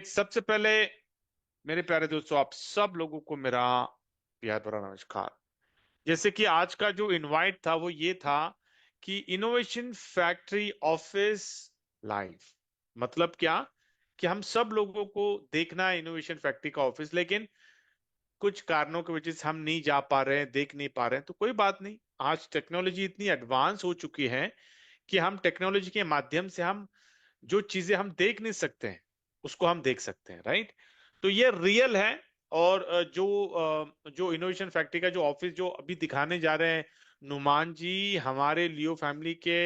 सबसे पहले मेरे प्यारे दोस्तों, आप सब लोगों को मेरा प्यार भरा नमस्कार। जैसे कि आज का जो इनवाइट था वो ये था कि इनोवेशन फैक्ट्री ऑफिस लाइव। मतलब क्या कि हम सब लोगों को देखना है इनोवेशन फैक्ट्री का ऑफिस, लेकिन कुछ कारणों की वजह से हम नहीं जा पा रहे हैं, देख नहीं पा रहे हैं। तो कोई बात नहीं, आज टेक्नोलॉजी इतनी एडवांस हो चुकी है कि हम टेक्नोलॉजी के माध्यम से हम जो चीजें हम देख नहीं सकते हैं उसको हम देख सकते हैं, राइट। तो ये रियल है। और जो इनोवेशन फैक्ट्री का जो ऑफिस जो अभी दिखाने जा रहे हैं, नुमान जी हमारे लियो फैमिली के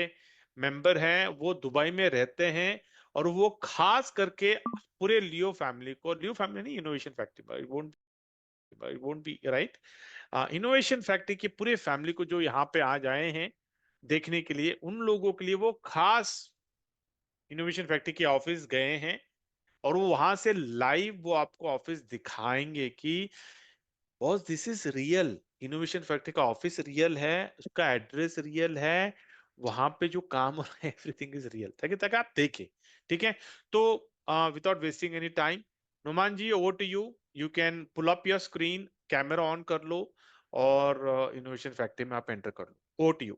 मेंबर हैं, वो दुबई में रहते हैं। और वो खास करके पूरे लियो फैमिली नहीं, innovation factory won't be right, innovation factory की पूरे फैमिली को जो यहाँ पे आज आए हैं देखने के लिए, उन लोगों के लिए वो खास इनोवेशन फैक्ट्री के ऑफिस गए हैं। और वो वहां से लाइव वो आपको ऑफिस दिखाएंगे कि boss this is real. Innovation factory का ऑफिस रियल है, उसका एड्रेस रियल है, वहां पे जो काम हो रहा है एवरीथिंग इज रियल, ताकि ताकि आप देखें। ठीक है। तो without wasting any time, Numan ji over to you. You can pull up your screen, camera on कर लो और इनोवेशन फैक्ट्री में आप एंटर कर लो। Over to you.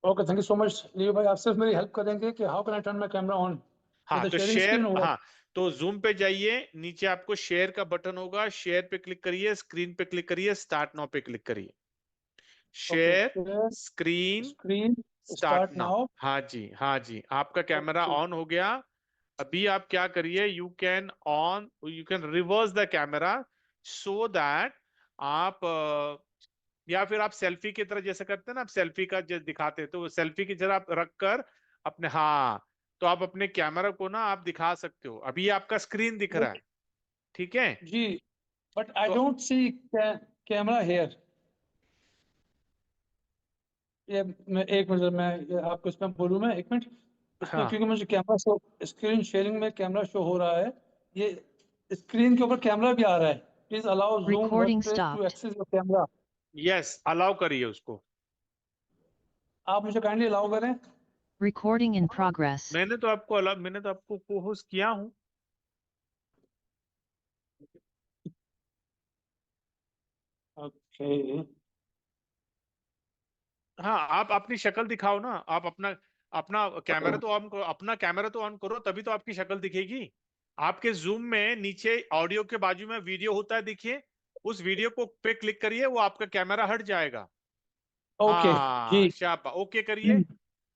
Okay, thank you so much Leo भाई। आप सिर्फ मेरी हेल्प करेंगे कि how can I turn my camera on? हाँ विद द तो शेयरिंग शेयर, स्क्रीन होगा? हाँ तो जूम पे जाइए, नीचे आपको शेयर का बटन होगा, शेयर पे क्लिक करिए, स्क्रीन पे क्लिक करिए, स्टार्ट नाउ पे क्लिक करिए। Okay, share share screen screen, start start now. Now. हाँ जी, हाँ जी, आपका कैमरा ओके ऑन हो गया। अभी आप क्या करिए, you can reverse the camera so that आप या फिर आप सेल्फी की तरह जैसे करते हैं ना, आप सेल्फी का जैसे दिखाते हैं, तो वो सेल्फी की तरह आप रख कर अपने, हाँ, तो आप अपने कैमरा को ना आप दिखा सकते हो। अभी आपका स्क्रीन दिख रहा है, ठीक है। जी, बट आई तो डोंट सी कैमरा हेयर। ये मैं एक मिनट, मैं ये आपको इसमें बोलूँ, मैं एक मिनट इसमें, हाँ, क्योंकि मुझे कैमरा शो, स्क्रीन शेयरिंग में कैमरा शो हो रहा है। ये स्क्रीन के ऊपर कैमरा भी आ रहा है। Please allow Zoom work Recording place to stopped. Access your camera. Yes, allow करिए उसको। आप मुझे काइंडली अलाउ करें। Recording in progress. मैंने तो आपको को होस्ट किया हूँ। ओके, हाँ, आप अपनी शक्ल दिखाओ ना, आप अपना अपना कैमरा तो ऑन करो, तभी तो आपकी शक्ल दिखेगी। आपके जूम में नीचे ऑडियो के बाजू में वीडियो होता है, देखिए। उस वीडियो को पे क्लिक करिए, वो आपका कैमरा हट जाएगा। ओके हाँ जी। शाबा, ओके करिए।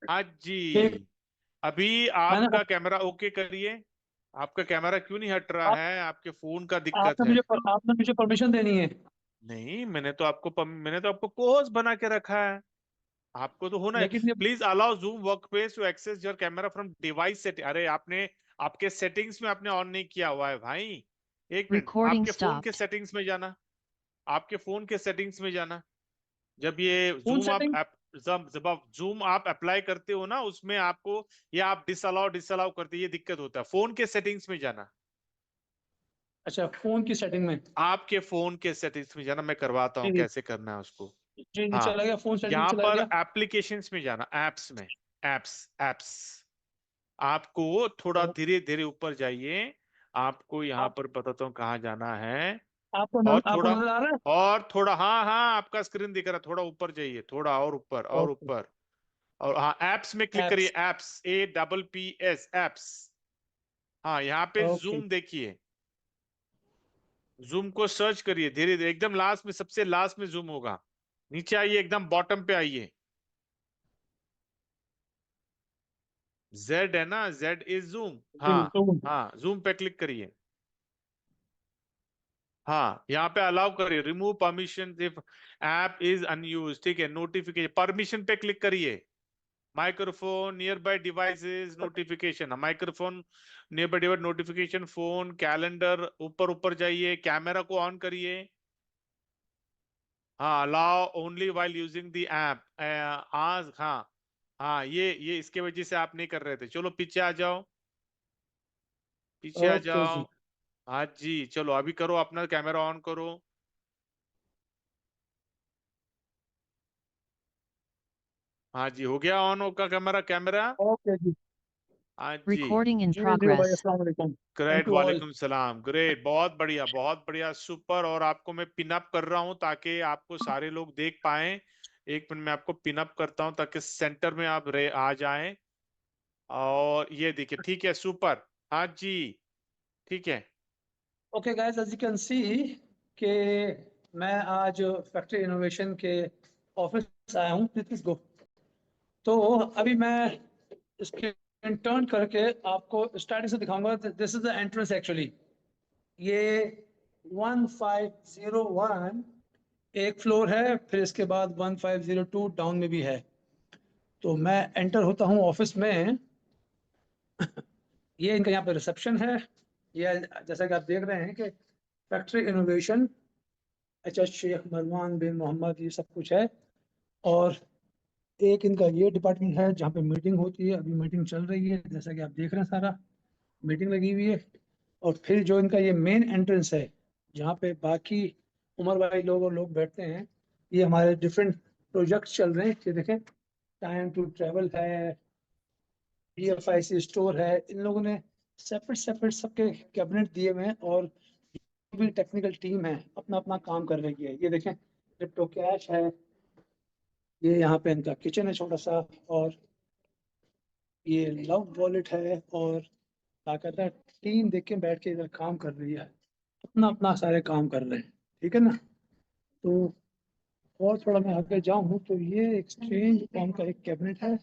हाँ ठीक। जी। अभी मैंने आपका कैमरा ओके करिए। आपका कैमरा क्यों नहीं हट रहा आप है? आपके फोन का दिक्कत है। आपने मुझे परमिशन देनी है। नहीं, मैंने तो आपको कोहोस्ट बना के रखा है। आपको तो होना है। लेकिन ये please allow Zoom workspace to access your camera from device set. अरे आपने आपके सेटिंग्स में आपने ऑन नहीं किया हुआ है भाई। एक मिनट, Recording आपके फोन के stopped. सेटिंग्स में जाना। आपके फोन के सेटिंग्स में जाना। जब ये फोन सेटिंग। जब आप जूम आप अप्लाई करते हो ना, उसमें आपको, या आप डिसअलाउ करते, ये दिक्कत होता है। फोन के सेटिंग्स में जाना। अच्छा, फोन की सेटिंग में। आपके फोन के सेटिंग्स में जाना, मैं करवाता हूँ जी कैसे करना है उसको। जी जी, हाँ, चला गया, फोन सेटिंग में यहाँ चला पर गया। एप्लीकेशंस में जाना, एप्स में। एप्स एप्स आपको थोड़ा तो धीरे धीरे ऊपर जाइए। आपको यहाँ आप पर बताता हूँ कहाँ जाना है। आपको नजर आ रहा है? और थोड़ा, हाँ हाँ, आपका स्क्रीन दिख रहा है, थोड़ा ऊपर जाइए, थोड़ा और ऊपर और ओके, ऊपर। और हाँ, एप्स में क्लिक करिए, एप्स। Apps, APPS apps. हाँ, यहाँ पे ओके जूम देखिए। जूम को सर्च करिए धीरे धीरे, एकदम लास्ट में, सबसे लास्ट में जूम होगा। नीचे आइए, एकदम बॉटम पे आइए। जेड है ना, जेड इज जूम। जी, हाँ, जूम। हाँ, जूम पे क्लिक करिए। हाँ, यहाँ पे अलाउ करिए, remove permission if app is unused, ठीक है। नोटिफिकेशन परमिशन पे क्लिक करिए। Microphone, near by devices, notification, microphone, near by device notification, phone, calendar, ऊपर ऊपर जाइए, कैमरा को ऑन करिए। हाँ, allow only while using the app. आज, हाँ, हाँ, ये इसके वजह से आप नहीं कर रहे थे। चलो पीछे आ जाओ, पीछे आ ओके जाओ। जी। हाँ जी, चलो अभी करो, अपना कैमरा ऑन करो। हाँ जी, हो गया ऑन, होगा कैमरा। कैमरा ओके जी। हाँ जी, Recording in जी भाई, progress. अस्सलाम वालेकुम। Great, thank you all. वालेकुम सलाम, ग्रेट, बहुत बढ़िया, सुपर। और आपको मैं पिन अप कर रहा हूं ताकि आपको सारे लोग देख पाएं। एक मिनट में आपको पिन अप करता हूं ताकि सेंटर में आप आ जाएं। और ये देखिए, ठीक है, सुपर। हाँ जी, ठीक है। Okay guys, as you can see कि मैं आज फैक्ट्री इनोवेशन के ऑफिस आया हूँ। Please go. तो अभी मैं इसके टर्न करके आपको स्टार्टिंग से दिखाऊंगा। This is the entrance actually. ये 1501 एक फ्लोर है, फिर इसके बाद 1502 डाउन में भी है। तो मैं एंटर होता हूँ ऑफिस में। ये इनका यहाँ पे रिसेप्शन है। ये जैसा कि आप देख रहे हैं कि factory innovation H Sheikh Marwan bin Mohammed, ये सब कुछ है। और एक इनका ये डिपार्टमेंट है जहाँ पे मीटिंग होती है। अभी मीटिंग चल रही है, जैसा कि आप देख रहे हैं, सारा मीटिंग लगी हुई है। और फिर जो इनका ये मेन एंट्रेंस है, जहाँ पे बाकी उमर भाई लोग और लोग बैठते हैं, ये हमारे डिफरेंट प्रोजेक्ट्स चल रहे हैं। ये देखें, टाइम टू ट्रेवल है, BFIC स्टोर है। इन लोगों ने सेपरेट सेपरेट सबके कैबिनेट दिए हुए हैं, और भी टेक्निकल टीम है अपना अपना काम कर रही है। ये देखें, क्रिप्टो कैश है, ये यहाँ पे इनका किचन है छोटा सा, और ये लव वॉलेट है। और बाकायदा टीम देख के बैठ के इधर काम कर रही है, अपना अपना सारे काम कर रहे हैं। ठीक है ना। तो और थोड़ा मैं आगे जाऊँ तो ये एक्सचेंज फॉर्म का एक कैबिनेट है।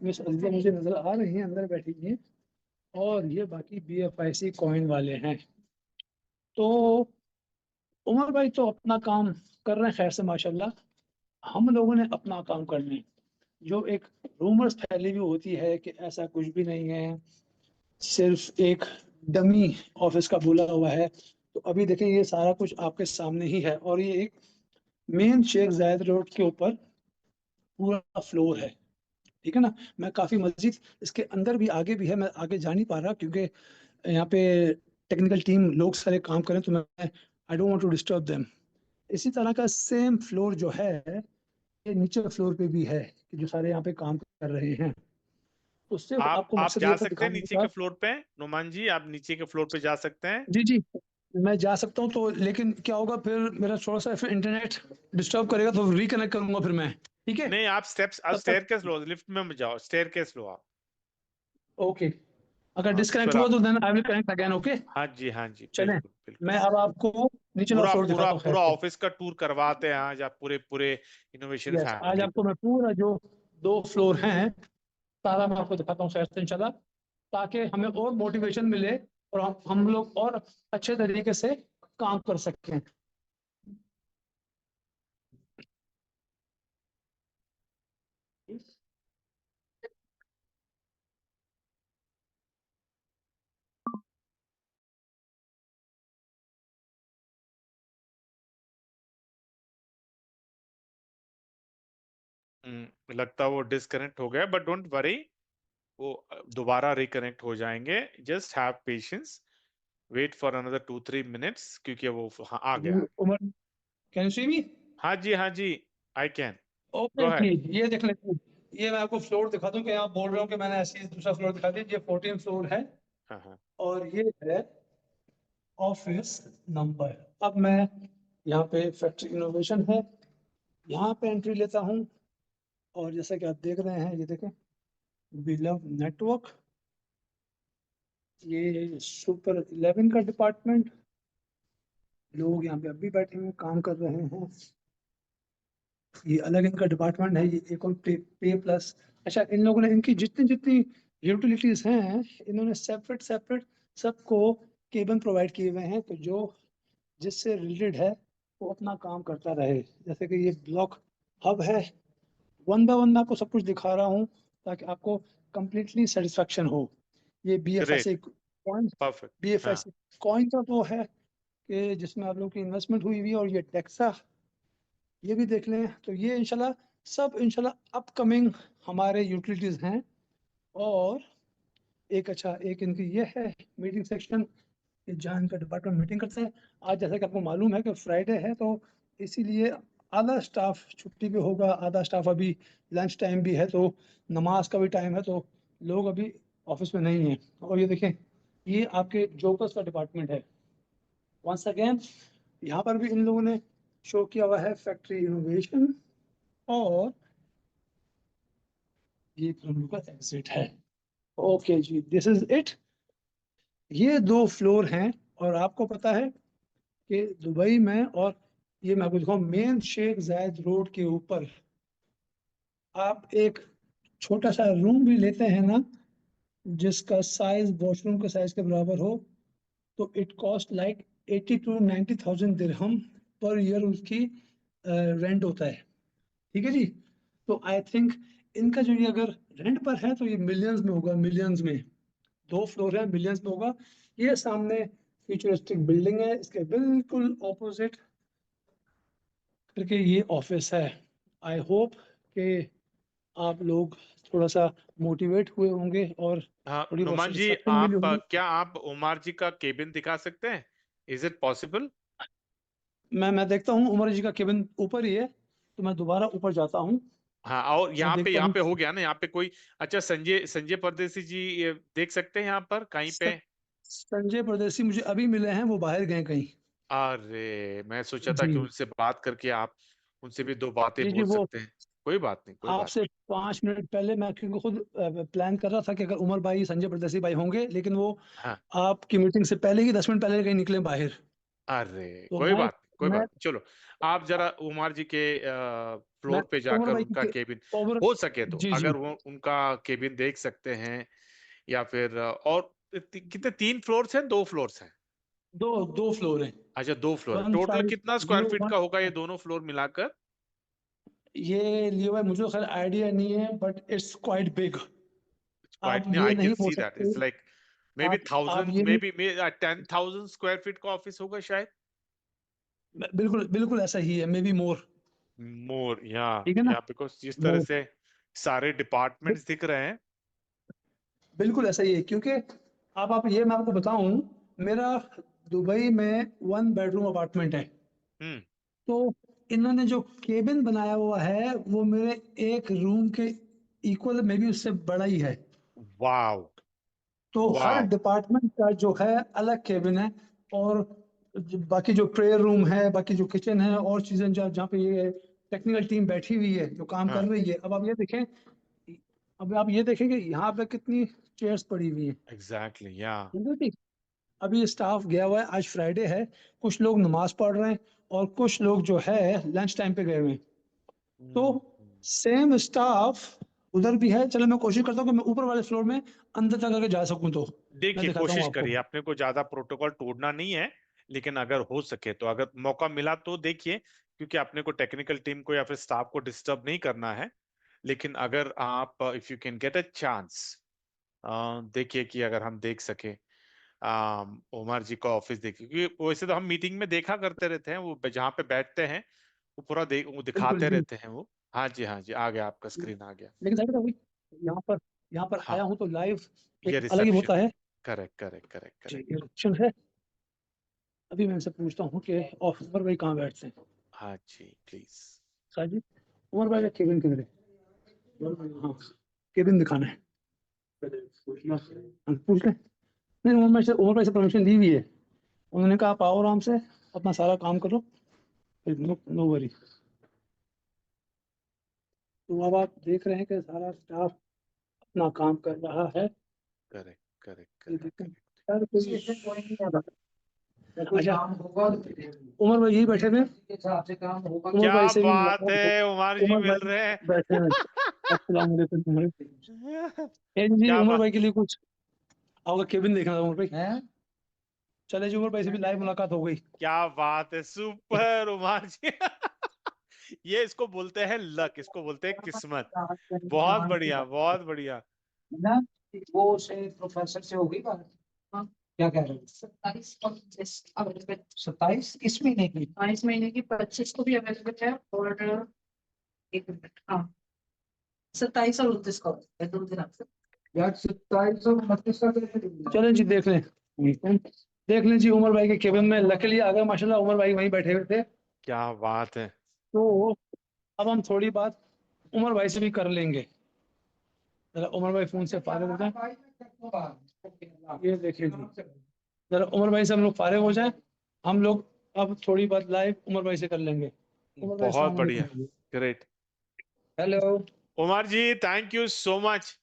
मिस अजीजा मुझे नजर आ रही हैं, अंदर बैठी हुई हैं। और ये बाकी BFIC कॉइन वाले हैं। तो उमर भाई तो अपना काम कर रहे हैं, खैर से माशाल्लाह। हम लोगों ने अपना काम करना है। जो एक रूमर्स फैली हुई होती है कि ऐसा कुछ भी नहीं है, सिर्फ एक डमी ऑफिस का बोला हुआ है। तो अभी देखें, ये सारा कुछ आपके सामने ही है। और ये एक मेन शेख जायद रोड के ऊपर पूरा फ्लोर है। ठीक है ना। मैं काफ़ी मजीद इसके अंदर भी, आगे भी है, मैं आगे जा नहीं पा रहा क्योंकि यहाँ पे टेक्निकल टीम लोग सारे काम करें, तो मैं I don't want to disturb them. इसी तरह का सेम फ्लोर जो है, ये नीचे फ्लोर पे भी है, कि जो सारे यहाँ पे काम कर रहे हैं। तो सिर्फ आपको आप मकसद जा ये था सकते हैं दिखाने नीचे का। के फ्लोर पे, नुमान जी, आप नीचे के फ्लोर पे जा सकते हैं। जी जी, मैं जा सकता हूँ। तो लेकिन क्या होगा फिर, मेरा थोड़ा सा फिर इंटरनेट डिस्टर्ब करेगा, तो रिकनेक्ट करूंगा फिर मैं। ठीक है। नहीं, आप स्टेप्स, तब तक स्टेयर केस लो, लिफ्ट में मत जाओ, स्टेयर केस लो आप। ओके। अगर हाँ, तो डिस्कनेक्ट फिर हुआ आप, तो then I will connect again. Okay, हाँ जी, हाँ जी, चलें। बिल्कुल बिल्कुल। मैं अब आपको नीचे वाला पूरा फ्लोर पूरा दिखाता हूँ, खैर पूरा से। ऑफिस का टूर करवाते हैं आज आप, पूरे पूरे इनोवेशन यस, आज फैमिली आपको को। मैं पूरा जो 2 फ्लोर हैं, सारा मैं आपको दिखाता हूँ, खैर से इंशाल्लाह, ताकि हमें और मोटिवेशन मिले और हम लोग और अच्छे तरीके से काम कर सकें। लगता है वो डिस्कनेक्ट हो गया, बट डोंट वरी, वो दोबारा रिकनेक्ट हो जाएंगे। Just have patience, wait for another 2-3 minutes, क्योंकि वो, हाँ, आ जी गया। Umar, can you see me? हाँ जी, हाँ जी, I can. Okay go okay. Ahead. ये देख लेते हैं। ये मैं आपको फ्लोर दिखा दूं कि आप बोल रहे हो कि मैंने ऐसी दूसरा फ्लोर दिखा दिया। ये 14 फ्लोर है, हाँ हाँ। और ये है ऑफिस नंबर। अब मैं यहाँ पे फैक्ट्री इनोवेशन है, यहाँ पे एंट्री लेता हूँ। और जैसा कि आप देख रहे हैं, ये देखें, बिलव नेटवर्क, ये सुपर 11 का डिपार्टमेंट। लोग यहाँ पे अभी बैठे हुए काम कर रहे हैं। ये अलग इनका डिपार्टमेंट है। ये एक और पे प्लस। अच्छा, इन लोगों ने इनकी जितनी जितनी यूटिलिटीज हैं, इन्होंने सेपरेट सेपरेट सबको केबल प्रोवाइड किए हुए हैं, तो जो जिससे रिलेटेड है वो अपना काम करता रहे। जैसे कि ये ब्लॉक हब है। वन बाय वन मैं आपको सब कुछ दिखा रहा हूँ ताकि आपको कंप्लीटली सेटिस्फेक्शन हो। ये ग्रेट, BFIC कॉइन, परफेक्ट। हाँ, BFIC कॉइन का वो है कि जिसमें आप लोगों की इन्वेस्टमेंट हुई हुई है। और ये डेक्सा, ये भी देख लें। तो ये इंशाल्लाह सब इंशाल्लाह अपकमिंग हमारे यूटिलिटीज हैं। और एक, अच्छा, एक इनकी ये है मीटिंग सेक्शन, जहाँ इनका डिपार्टमेंट मीटिंग करते हैं। आज जैसा कि आपको मालूम है कि फ्राइडे है, तो इसीलिए आधा स्टाफ छुट्टी पे होगा, आधा स्टाफ अभी लंच टाइम भी है, तो नमाज का भी टाइम है, तो लोग अभी ऑफिस में नहीं है। और ये देखें, ये आपके जोकर्स का डिपार्टमेंट है। वंस अगेन यहाँ पर भी इन लोगों ने शो किया हुआ है फैक्ट्री इनोवेशन, और ये हम लोग का एग्जिट है। ओके जी, दिस इज इट। ये 2 फ्लोर हैं, और आपको पता है कि दुबई में, और ये मैं आपको दिखाऊं, मेन शेख जायद रोड के ऊपर आप एक छोटा सा रूम भी लेते हैं ना, जिसका साइज वॉशरूम के साइज के बराबर हो, तो it cost like 80 to 90,000 dirham per year उसकी रेंट होता है। ठीक है जी। तो आई थिंक इनका जो ये अगर रेंट पर है तो ये मिलियंस में होगा, मिलियंस में। 2 फ्लोर है, मिलियंस में होगा। ये सामने फ्यूचरिस्टिक बिल्डिंग है, इसके बिल्कुल ऑपोजिट करके ये ऑफिस है। आई होप कि आप लोग थोड़ा सा मोटिवेट हुए होंगे और हाँ थोड़ी बहुत नुमान जी, सेटिस्फेक्शन मिली आप होगी। क्या आप उमर जी का केबिन दिखा सकते हैं? Is it possible? मैं देखता हूँ, उमर जी का केबिन ऊपर ही है, तो मैं दोबारा ऊपर जाता हूँ। हाँ, और मैं देखता यहाँ हूँ। पे हो गया ना, यहाँ पे कोई। अच्छा, संजय संजय परदेसी जी ये देख सकते हैं यहाँ पर कहीं स- पे? संजय परदेसी मुझे अभी मिले हैं, वो बाहर गए कहीं। अरे, मैं सोचा था जी कि उनसे बात करके आप उनसे भी दो बातें जी जी, बोल वो सकते हैं। कोई बात नहीं, कोई बात आपसे 5 मिनट पहले मैं, क्योंकि खुद प्लान कर रहा था कि अगर उमर भाई संजय परदेसी भाई होंगे, लेकिन वो नहीं। हाँ। आपकी मीटिंग से पहले ही 10 मिनट पहले कहीं निकले बाहर। अरे, तो कोई बात नहीं, कोई मैं बात नहीं, चलो। आप जरा उमर जी के मैं फ्लोर पे उमर जाकर भाई उनका के केबिन, ओवर। हो सके तो जी जी, अगर वो उनका केबिन देख सकते हैं, या फिर और कितने, 3 फ्लोर्स हैं, 2 फ्लोर्स हैं? 2 फ्लोर हैं। अच्छा, 2 फ्लोर है, टोटल कितना स्क्वायर फीट 1501। का होगा ये दोनों फ्लोर मिलाकर? ये लिए हुआ है, मुझे तो खैर आइडिया नहीं है, but it's quite big. Quite, आप नहीं, ये आई कैन नहीं बोल सी दैट सकते। इट्स लाइक मे बी आप थाउजेंड, ये मे नहीं, बी 10,000 स्क्वायर फीट का ऑफिस होगा शायद। बिल्कुल बिल्कुल ऐसा ही है, मे बी मोर। मोर, या ठीक है ना, बिकॉज जिस तरह मोर। से सारे डिपार्टमेंट्स दिख रहे हैं। बिल्कुल ऐसा ही है, क्योंकि आप ये मैं आपको बताऊं, मेरा दुबई में 1 बेडरूम अपार्टमेंट है। हम्म। तो इन्होंने जो केबिन बनाया हुआ है वो मेरे एक रूम के इक्वल, मे बी उससे बड़ा ही है। वाओ। तो हर वाओ। डिपार्टमेंट का जो है अलग केबिन है। और बाकी जो प्रेयर रूम है, बाकी जो किचन है, और चीजें जहाँ जहाँ पे ये टेक्निकल टीम बैठी हुई है जो काम कर हाँ, रही है। अब आप ये देखें कि यहाँ पे कितनी चेयर्स पड़ी हुई हैं। एग्जैक्टली, या ठीक है जी। अभी स्टाफ गया हुआ है, आज फ्राइडे है, कुछ लोग नमाज पढ़ रहे हैं, और कुछ लोग जो है लंच टाइम पे गए हुए हैं। तो सेम स्टाफ उधर भी है। चलो मैं कोशिश करता हूँ कि मैं ऊपर वाले फ्लोर में अंदर तक अगर जा सकूं तो मैं देखिए, दिखाता हूँ कोशिश आपको। करिए, अपने को ज्यादा प्रोटोकॉल तोड़ना नहीं है, लेकिन अगर हो सके तो, अगर मौका मिला तो देखिए, क्योंकि अपने को टेक्निकल टीम को या फिर स्टाफ को डिस्टर्ब नहीं करना है। लेकिन अगर आप, if you can get a chance, देखिए कि अगर हम देख सके उमर जी का ऑफिस देखिए, क्योंकि वैसे तो हम मीटिंग में देखा करते रहते हैं, वो जहाँ पे बैठते हैं वो पूरा वो बिल्कुल दिखाते जी। रहते हैं वो। हाँ जी, हाँ जी, आ गया, आपका स्क्रीन आ गया। लेकिन साहब अभी यहाँ पर हाँ, आया हूँ तो लाइव ये एक अलग ही रिसेप्शन। होता है। करेक्ट, करेक्ट, करेक्ट, जी, करेक्ट। ये ऑप्शन है। अभी मैं इनसे पूछता हूँ कि उमर भाई कहाँ बैठते हैं। हाँ जी, प्लीज। शायद जी, उमर भाई का केबिन किधर है? हाँ, केबिन दिखाना है। हाँ, पूछ ले। नहीं, उमर भाई से परमिशन ली हुई है। उन्होंने कहा आप आओ आराम से, अपना सारा काम करो, नो नो वरी। तो अब आप देख रहे हैं कि सारा स्टाफ अपना काम कर रहा है। करेक्ट, करेक्ट, ये करेक्ट, देखें, करेक्ट। यार कोई नहीं है। अच्छा, उमर भाई यही बैठे थे। उमर क्या भाई से भी बात मुलाकात हो। है, उमर जी उमर मिल भाई रहे हैं। बैठे हैं। अस्सलाम वालेकुम उमर भाई। जी, क्या उमर बात। भाई के लिए कुछ आपका केबिन देखना था उमर भाई। चले जी, उमर भाई से भी लाइव मुलाकात हो गई। क्या बात है, सुपर उमर जी। ये इसको बोलते हैं लक, इसको बोलते हैं किस्मत। बहुत बढ़िया, बहुत बढ़िया। ना, वो से प्रोफेसर से होगी बात। हाँ, क्या कह रहे हैं? 27 इस महीने की, 22 महीने की 25 को भी अवेलेबल है, और 1 मिनट, हाँ, 27 और 29 का है, 2 दिन आपसे। यार 27 और 29 का कैसे देंगे? चलें जी, देख लें। देख लें जी, उमर भाई के केबिन में लकीली आ गए माशाल्लाह, उमर भाई वहीं बैठे हुए थे। क्या बात है। तो अब हम थोड़ी बात उमर भाई से भी कर लेंगे। जरा उमर भाई फोन से फारिग हो जाए। ये देखिए जी, जरा उमर भाई से हम लोग फारिग हो जाएं, हम लोग अब थोड़ी बात लाइव उमर भाई से कर लेंगे। उमर भाई बहुत अस्सलाम बढ़िया, वालेकुम। Great. Hello. Umar ji, thank you so much.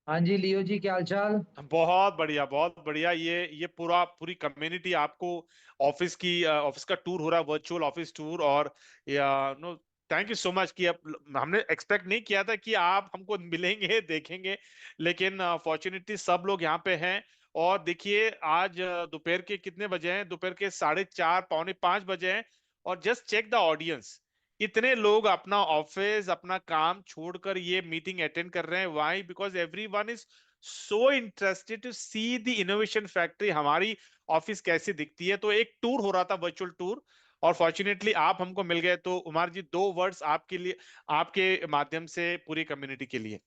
हाँ जी लियो जी, क्या हाल चाल? बहुत बढ़िया, बहुत बढ़िया। ये पूरी कम्युनिटी आपको ऑफिस का टूर हो रहा है, वर्चुअल ऑफिस टूर। और या no, thank you so much कि अब हमने एक्सपेक्ट नहीं किया था कि आप हमको मिलेंगे, देखेंगे, लेकिन फॉर्चुनेटली सब लोग यहाँ पे हैं। और देखिए, आज दोपहर के कितने बजे हैं? दोपहर के 4:30, पौने 5 बजे हैं। और जस्ट चेक द ऑडियंस, इतने लोग अपना ऑफिस, अपना काम छोड़कर ये मीटिंग अटेंड कर रहे हैं। Why? Because everyone is so interested to see the innovation factory, हमारी ऑफिस कैसी दिखती है। तो एक टूर हो रहा था, वर्चुअल टूर, और फॉर्चुनेटली आप हमको मिल गए। तो उमर जी, 2 वर्ड्स आपके लिए, आपके माध्यम से पूरी कम्युनिटी के लिए,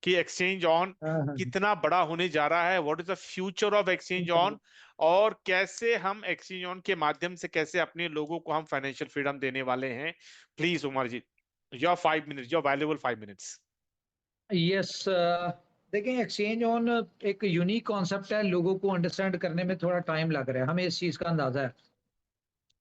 कि एक्सचेंज ऑन हाँ हाँ। कितना बड़ा होने जा रहा है, what is the future of exchange on, और कैसे हम एक्सचेंज ऑन के माध्यम से कैसे अपने लोगों को हम फाइनेंशियल फ्रीडम देने वाले हैं। Please Umar ji, your 5 minutes, your valuable 5 minutes. Yes, देखें, एक्सचेंज ऑन एक यूनिक कॉन्सेप्ट है, लोगों को अंडरस्टैंड करने में थोड़ा टाइम लग रहा है, हमें इस चीज़ का अंदाजा है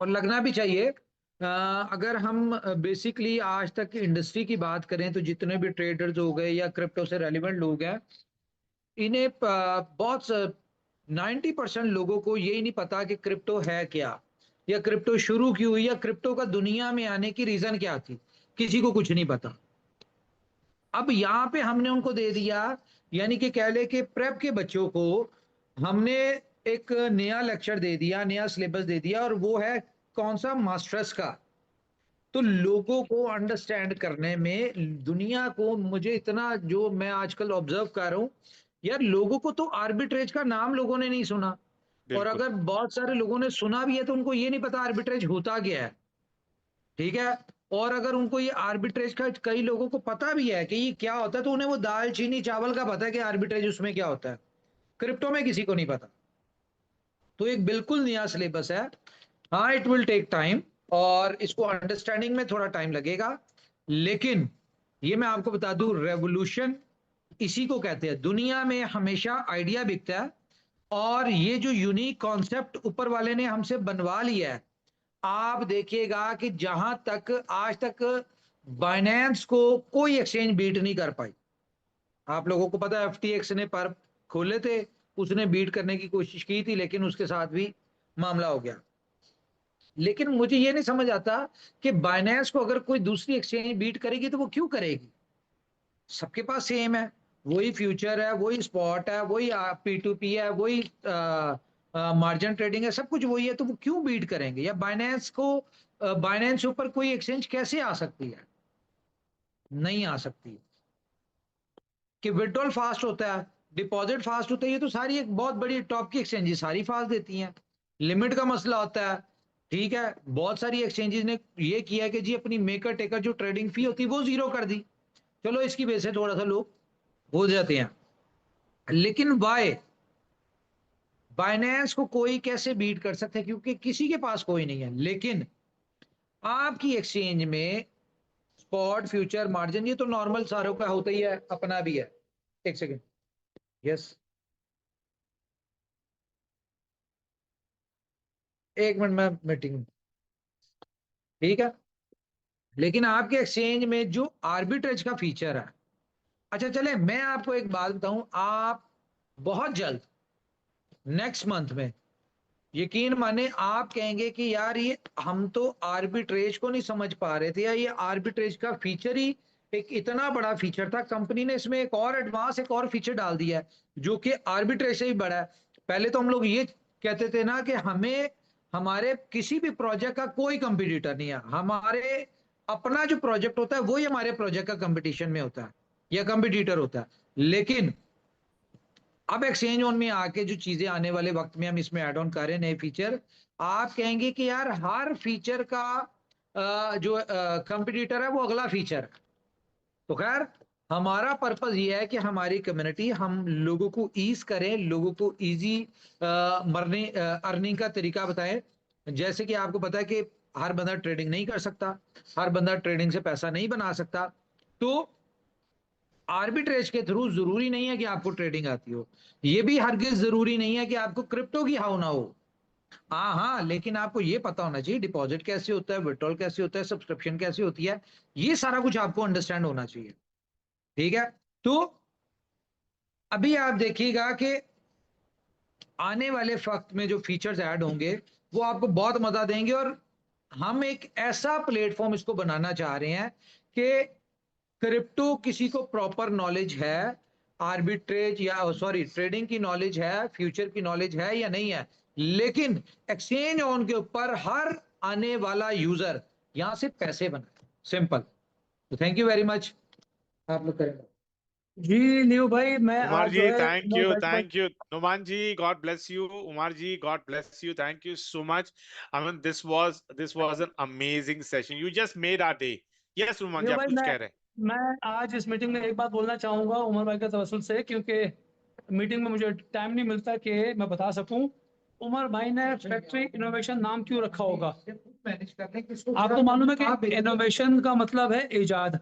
और लगना भी चाहिए। अगर हम बेसिकली आज तक इंडस्ट्री की बात करें तो जितने भी ट्रेडर्स हो गए या क्रिप्टो से रेलिवेंट लोग हैं, इन्हें बहुत 90% लोगों को यही नहीं पता कि क्रिप्टो है क्या, या क्रिप्टो शुरू क्यों हुई, या क्रिप्टो का दुनिया में आने की रीजन क्या थी। किसी को कुछ नहीं पता। अब यहाँ पे हमने उनको दे दिया, यानी कि कह ले कि प्रेप के बच्चों को हमने एक नया लेक्चर दे दिया, नया सिलेबस दे दिया, और वो है कौन सा? मास्टर्स का। तो लोगों को अंडरस्टैंड करने में, दुनिया को, मुझे इतना जो मैं आजकल ऑब्जर्व कर रहा हूँ, यार लोगों को तो आर्बिट्रेज का नाम लोगों ने नहीं सुना। और बिल्कुल। अगर बहुत सारे लोगों ने सुना भी है तो उनको ये नहीं पता आर्बिट्रेज होता क्या है। ठीक है। और अगर उनको ये आर्बिट्रेज का, कई लोगों को पता भी है कि ये क्या होता है, तो उन्हें वो दाल चीनी चावल का पता है कि आर्बिट्रेज उसमें क्या होता है। क्रिप्टो में किसी को नहीं पता। तो एक बिल्कुल नया सिलेबस है। हाँ, इट विल टेक टाइम, और इसको अंडरस्टैंडिंग में थोड़ा टाइम लगेगा। लेकिन ये मैं आपको बता दूं, रेवोल्यूशन इसी को कहते हैं। दुनिया में हमेशा आइडिया बिकता है, और ये जो यूनिक कॉन्सेप्ट ऊपर वाले ने हमसे बनवा लिया है, आप देखिएगा कि जहां तक आज तक बाइनेंस को कोई एक्सचेंज बीट नहीं कर पाई। आप लोगों को पता है, एफटीएक्स ने पर खोले थे, उसने बीट करने की कोशिश की थी, लेकिन उसके साथ भी मामला हो गया। लेकिन मुझे ये नहीं समझ आता कि बाइनेंस को अगर कोई दूसरी एक्सचेंज बीट करेगी तो वो क्यों करेगी? सबके पास सेम है, वही फ्यूचर है, वही स्पॉट है, वही P2P है, वही मार्जिन ट्रेडिंग है, सब कुछ वही है, तो वो क्यों बीट करेंगे? या बाइनेंस को, बाइनेंस ऊपर कोई एक्सचेंज कैसे आ सकती है? नहीं आ सकती। कि विड्रॉल फास्ट होता है, डिपॉजिट फास्ट होता है, ये तो सारी एक बहुत बड़ी टॉप की एक्सचेंजेस सारी फास्ट देती हैं। लिमिट का मसला होता है। ठीक है, बहुत सारी एक्सचेंजेस ने ये किया कि जी अपनी मेकर टेकर जो ट्रेडिंग फी होती है वो जीरो कर दी। चलो, इसकी वजह से थोड़ा सा लोग हो जाते हैं। लेकिन वाई बाइनेंस को कोई कैसे बीट कर सकता है? क्योंकि किसी के पास कोई नहीं है। लेकिन आपकी एक्सचेंज में स्पॉट, फ्यूचर, मार्जिन, ये तो नॉर्मल सारों का होता ही है, अपना भी है। एक सेकेंड। यस, एक मिनट में मीटिंग। ठीक है। लेकिन आपके एक्सचेंज में जो आर्बिट्रेज का फीचर है, अच्छा चले मैं आपको एक बात बताऊं, आप बहुत जल्द नेक्स्ट मंथ में, यकीन माने, आप कहेंगे कि यार ये हम तो आर्बिट्रेज को नहीं समझ पा रहे थे, या ये आर्बिट्रेज का फीचर ही एक इतना बड़ा फीचर था, कंपनी ने इसमें एक और एडवांस, एक और फीचर डाल दिया है जो कि आर्बिट्रेज से ही बड़ा है। पहले तो हम लोग ये कहते थे ना कि हमें, हमारे किसी भी प्रोजेक्ट का कोई कंपटीटर नहीं है, हमारे अपना जो प्रोजेक्ट होता है वही हमारे प्रोजेक्ट का कंपटीशन में होता है या कंपटीटर होता है। लेकिन अब एक्सचेंज ऑन में आके जो चीजें आने वाले वक्त में हम इसमें ऐड ऑन कर रहे हैं, नए फीचर, आप कहेंगे कि यार हर फीचर का जो कंपटीटर है वो अगला फीचर है। तो खैर, हमारा पर्पज ये है कि हमारी कम्युनिटी, हम लोगों को ईज करें, लोगों को इजी मरने अर्निंग का तरीका बताएं। जैसे कि आपको पता है कि हर बंदा ट्रेडिंग नहीं कर सकता, हर बंदा ट्रेडिंग से पैसा नहीं बना सकता। तो आर्बिट्रेज के थ्रू जरूरी नहीं है कि आपको ट्रेडिंग आती हो, ये भी हरगिज जरूरी नहीं है कि आपको क्रिप्टो की हाउ ना हो। हाँ, लेकिन आपको ये पता होना चाहिए डिपॉजिट कैसे होता है, विड्रॉल कैसे होता है, सब्सक्रिप्शन कैसे होती है, ये सारा कुछ आपको अंडरस्टैंड होना चाहिए। ठीक है, तो अभी आप देखिएगा कि आने वाले वक्त में जो फीचर्स ऐड होंगे वो आपको बहुत मजा देंगे, और हम एक ऐसा प्लेटफॉर्म इसको बनाना चाह रहे हैं कि क्रिप्टो किसी को प्रॉपर नॉलेज है, आर्बिट्रेज या सॉरी ट्रेडिंग की नॉलेज है, फ्यूचर की नॉलेज है या नहीं है, लेकिन एक्सचेंज ऑन के ऊपर हर आने वाला यूजर यहां से पैसे बनाए, सिंपल। तो थैंक यू वेरी मच, आप लोग करेंगे। जी न्यू भाई, मैं Umar आज ji, जो है thank उमर you, भाई के पास। thank you. Numan ji, God bless you. Umar ji, God bless you. Thank you so much. I mean, this was an amazing session. You just made our day. Yes, Numan new ji, आप भाई, कुछ मैं कह रहे हैं? मैं आज इस मीटिंग में एक बात बोलना चाहूंगा उमर भाई के तवसुल से, क्योंकि मीटिंग में मुझे टाइम नहीं मिलता कि मैं बता सकूं। उमर भाई ने फैक्ट्री इनोवेशन नाम क्यों रखा होगा? मैनेज करते हैं किसको आपको मालूम है कि इनोवेशन का मतलब है इजाद,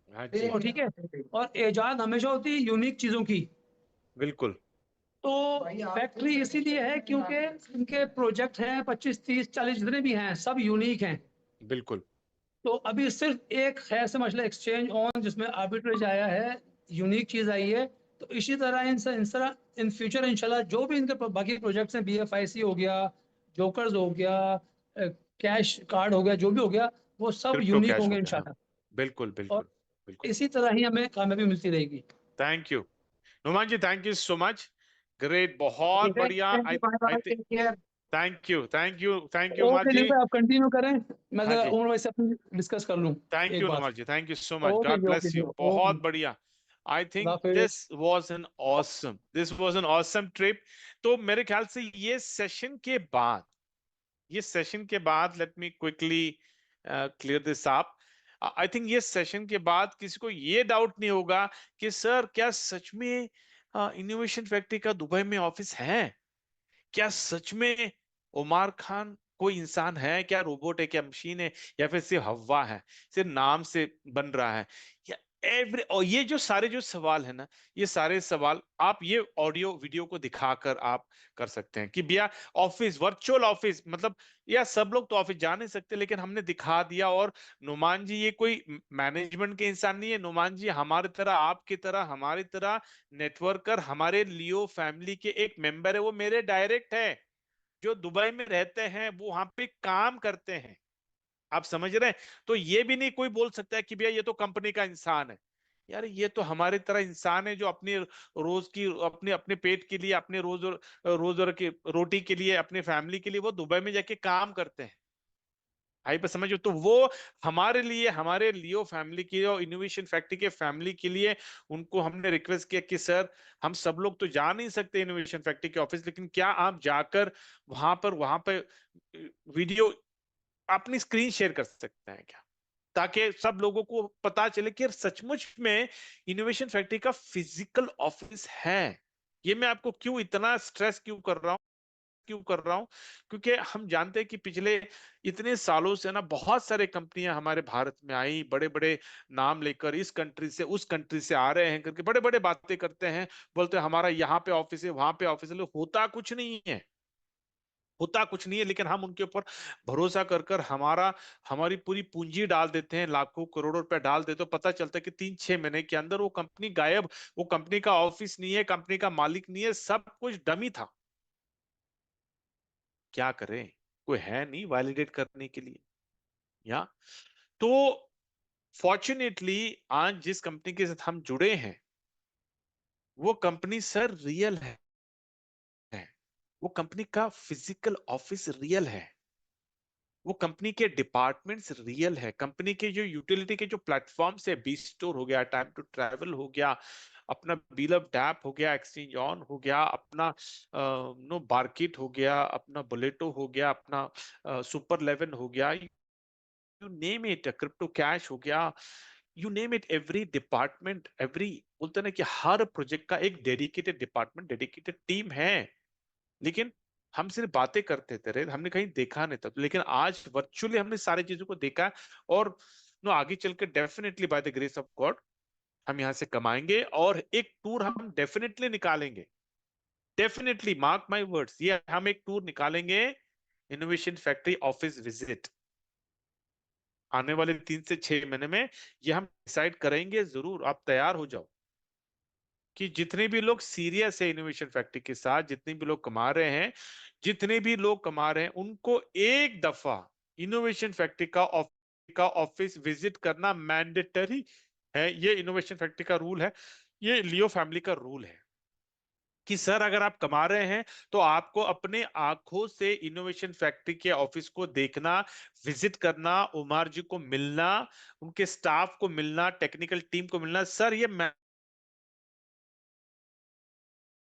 हाँ जी, और ठीक है, और इजाद हमेशा होती है यूनिक चीजों की। बिल्कुल, तो फैक्ट्री इसीलिए है क्योंकि इनके प्रोजेक्ट हैं 25 30 40 जितने भी हैं सब यूनिक हैं। बिल्कुल, तो अभी सिर्फ एक है समझ ले एक्सचेंज ऑन जिसमें आर्बिट्रेज आया है, यूनिक चीज आई है। तो इसी तरह इन फ्यूचर इंशाल्लाह जो भी इनके बाकी प्रोजेक्ट्स हैं, BFIC हो गया, जोकर्स हो गया, कैश कार्ड हो गया, जो भी हो गया, वो सब क्रिप्टो यूनिक कैश हो होंगे गया, हाँ, इंशाल्लाह। बिल्कुल, और बिल्कुल, बिल्कुल। इसी तरह ही हमें कामयाबी मिलती रहेगी। Thank you, Numan ji, thank you so much. Great, बहुत ठीक है, बढ़िया। Thank you, bye I bye, think, take care. Thank you, thank you, thank you Umar okay न्यू जी। भाई, आप कंटिन्यू करें, मैं हाँ जरा जी, उमर भाई से अपनी डिस्कस कर लूं थैंक एक यू बार। Numan ji, thank you so much, okay god ji, okay bless ji, you, okay. बहुत बढ़िया। I think this was an awesome trip. तो मेरे ख्याल से ये सेशन के बाद let me quickly clear this up. I think ये सेशन के बाद किसी को ये डाउट नहीं होगा कि सर क्या सच में इनोवेशन फैक्ट्री का दुबई में ऑफिस है? क्या सच में उमर खान कोई इंसान है, क्या रोबोट है, क्या मशीन है, या फिर सिर्फ हवा है, सिर्फ नाम से बन रहा है? या एवरी, और ये जो सारे जो सवाल है ना, ये सारे सवाल आप ये ऑडियो वीडियो को दिखाकर आप कर सकते हैं कि भैया ऑफिस, वर्चुअल ऑफिस मतलब, या सब लोग तो ऑफिस जा नहीं सकते, लेकिन हमने दिखा दिया। और नुमान जी ये कोई मैनेजमेंट के इंसान नहीं है, नुमान जी हमारी तरह, आपकी तरह, हमारी तरह नेटवर्कर, हमारे लियो फैमिली के एक मेंबर है। वो मेरे डायरेक्ट है, जो दुबई में रहते हैं, वो वहां पे काम करते हैं। आप समझ रहे हैं? तो ये भी नहीं कोई बोल सकता है कि भैया ये तो कंपनी का इंसान है। यार ये तो हमारी तरह इंसान है, जो अपनी रोज की, अपने अपने पेट के लिए, अपने रोज की रोटी के लिए, अपने फैमिली के लिए वो दुबई में जाके काम करते हैं। आई पे समझो, तो वो हमारे लिए, हमारे लियो फैमिली के लिए और इनोवेशन फैक्ट्री के फैमिली के लिए, उनको हमने रिक्वेस्ट किया कि सर हम सब लोग तो जा नहीं सकते इनोवेशन फैक्ट्री के ऑफिस, लेकिन क्या आप जाकर वहां पर वीडियो अपनी स्क्रीन शेयर कर सकते हैं क्या, ताकि सब लोगों को पता चले कि यार सचमुच में इनोवेशन फैक्ट्री का फिजिकल ऑफिस है। ये मैं आपको क्यों इतना स्ट्रेस क्यों कर रहा हूं, क्योंकि हम जानते हैं कि पिछले इतने सालों से ना बहुत सारे कंपनियां हमारे भारत में आई, बड़े बड़े नाम लेकर इस कंट्री से उस कंट्री से आ रहे हैं करके बड़े बड़े बातें करते हैं, बोलते हैं हमारा यहाँ पे ऑफिस है, वहां पे ऑफिस है, लेकिन होता कुछ नहीं है। लेकिन हम उनके ऊपर भरोसा कर हमारी पूरी पूंजी डाल देते हैं, लाखों करोड़ों रुपए डाल देते, तो पता चलता है कि 3-6 महीने के अंदर वो कंपनी गायब, वो कंपनी का ऑफिस नहीं है, कंपनी का मालिक नहीं है, सब कुछ डमी था। क्या करें, कोई है नहीं वैलिडेट करने के लिए। या तो फॉर्चुनेटली आज जिस कंपनी के साथ हम जुड़े हैं, वो कंपनी सर रियल है, वो कंपनी का फिजिकल ऑफिस रियल है, वो कंपनी के डिपार्टमेंट्स रियल है, कंपनी के जो यूटिलिटी के जो प्लेटफॉर्म्स है, बी स्टोर हो गया, टाइम टू ट्रैवल हो गया, अपना बिल ऑफ डैप हो गया, एक्सचेंज ऑन हो गया, अपना नो बार्किट हो गया, अपना बुलेटो हो गया, अपना सुपर 11 हो गया, you name it, crypto cash हो गया, you name it, every department, every, बोलते ना कि हर प्रोजेक्ट का एक डेडिकेटेड डिपार्टमेंट, डेडिकेटेड टीम है। लेकिन हम सिर्फ बातें करते थे, हमने कहीं देखा नहीं था, लेकिन आज वर्चुअली हमने सारी चीजों को देखा। और नो आगे चल के definitely by the grace of God हम यहाँ से कमाएंगे और एक टूर हम डेफिनेटली निकालेंगे, डेफिनेटली मार्क माय वर्ड्स, ये हम एक टूर निकालेंगे, इनोवेशन फैक्ट्री ऑफिस विजिट, आने वाले 3 से 6 महीने में ये हम डिसाइड करेंगे जरूर। आप तैयार हो जाओ कि जितने भी लोग सीरियस है इनोवेशन फैक्ट्री के साथ, जितने भी लोग कमा रहे हैं, जितने भी लोग कमा रहे हैं, उनको एक दफा इनोवेशन फैक्ट्री का ऑफिस विजिट करना मैंडेटरी है। ये इनोवेशन फैक्ट्री का रूल है, ये लियो फैमिली का रूल है कि सर अगर आप कमा रहे हैं तो आपको अपने आंखों से इनोवेशन फैक्ट्री के ऑफिस को देखना, विजिट करना, उमर जी को मिलना, उनके स्टाफ को मिलना, टेक्निकल टीम को मिलना। सर ये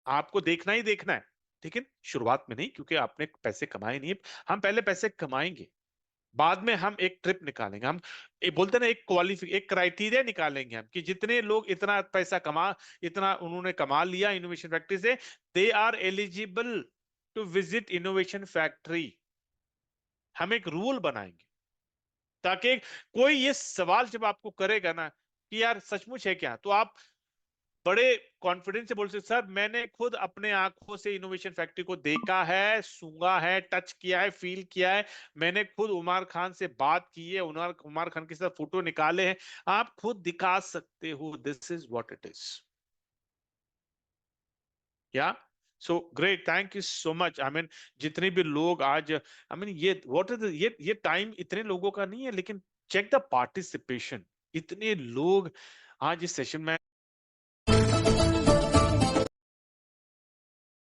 आपको देखना ही देखना है, ठीक है, शुरुआत में नहीं, क्योंकि आपने पैसे कमाए नहीं है। हम पहले पैसे कमाएंगे, बाद में हम एक ट्रिप निकालेंगे, हम बोलते ना एक क्राइटेरिया निकालेंगे हम कि जितने लोग इतना पैसा इतना उन्होंने कमा लिया इनोवेशन फैक्ट्री से, they are eligible to visit innovation factory. हम एक रूल बनाएंगे ताकि कोई ये सवाल जब आपको करेगा ना कि यार सचमुच है क्या, तो आप बड़े कॉन्फिडेंस से बोल सकते सर मैंने खुद अपने आंखों से इनोवेशन फैक्ट्री को देखा है, सूंघा है, टच किया है, फील किया है, मैंने खुद उमर खान से बात की है, उमर खान के साथ फोटो निकाले हैं। आप खुद दिखा सकते हो this is what it is. या so great, thank you so much. I mean जितने भी लोग आज, आई मीन ये व्हाट इज ये टाइम इतने लोगों का नहीं है, लेकिन चेक द पार्टिसिपेशन, इतने लोग आज इस सेशन में